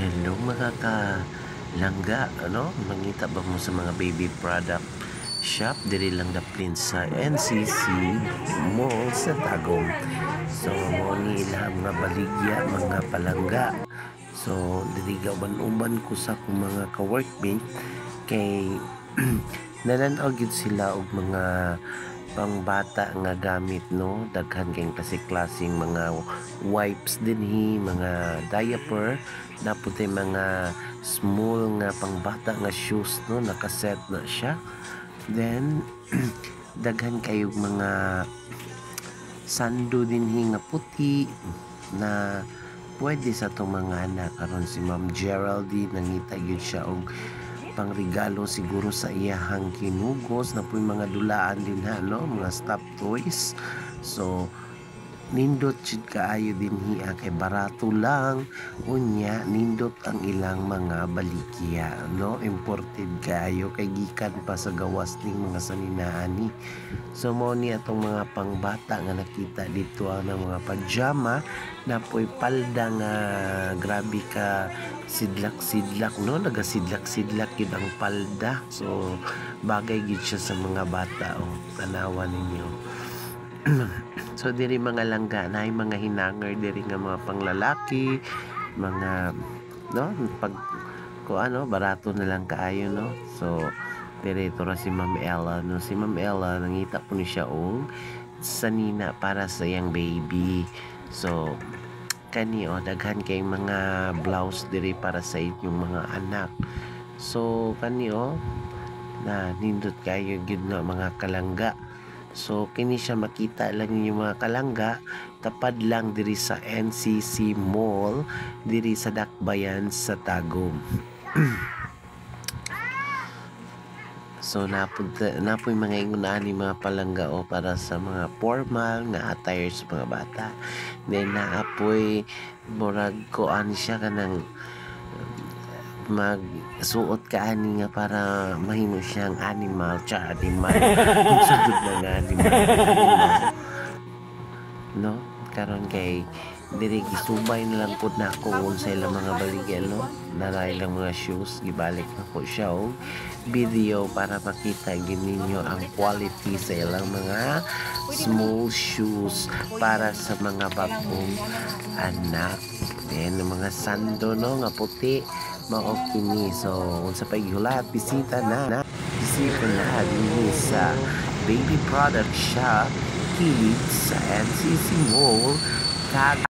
Hello mga kalangga, mangita ba mo sa mga baby product shop diri lang daplin sa NCC Mall sa Tagum. So mo ni ilang mga baligya, mga palangga. So diri uban-uban ko sa akong mga ka-workmate kay nananaw gyud sila og mga pangbata nga gamit, no, daghan kayong klaseng mga wipes dinhi, mga diaper, dapat ay mga small nga pangbata nga shoes, no, nakaset na siya. Then daghan kayong mga sando dinhi nga puti na pwede sa itong mga anak. Karon si Ma'am Geraldine nangita gyud siya og pangregalo siguro sa iyahang kinugos na po'y mga dulaan din mga stuffed toys. So nindot jud kaayo dinhi kay barato lang, unya nindot ang ilang mga baligya, no, imported kaayo kay gikan pa sa gawas ning mga saninaani. So mo ni atong mga pangbata nga nakita dito ang mga pajama na po'y palda nga grabe ka sidlak-sidlak, no, nagasidlak-sidlak yun ang palda. So bagay gid siya sa mga bata, tanawan ninyo. So diri mga langga na mga hinanger diri nga mga panglalaki, mga, no, pag barato na lang kaayo, no. So diri ito ra si Ma'am Ella, no. Si Ma'am Ella nangita po ni siya og sanina para sa iyang baby. So kani daghan kay mga blouse diri para sa inyong mga anak. So kani na nindot kayo gid nga mga kalangga. So kini siya makita lang ninyo mga kalangga, tapad lang diri sa NCC Mall diri sa Dakbayan sa Tagum. So napoy mga ingunahan ni mga palangga para sa mga formal nga attire sa mga bata. Then naapoy murag koan siya kanang magsuot ka ani nga para mahimo siyang animal sugod na nga animal, no. Karon kay diri gisubay na lang pud nako sa ilang mga baligya, no, nara ilang mga shoes, gibalik nako siya og video para makita gyud ninyo ang quality sa ilang mga small shoes para sa mga bagong anak. Then mga sando, no, nga puti mao kini. So unsa pa gihulat, bisita na dinhi sa baby product shop kilid sa NCC Mall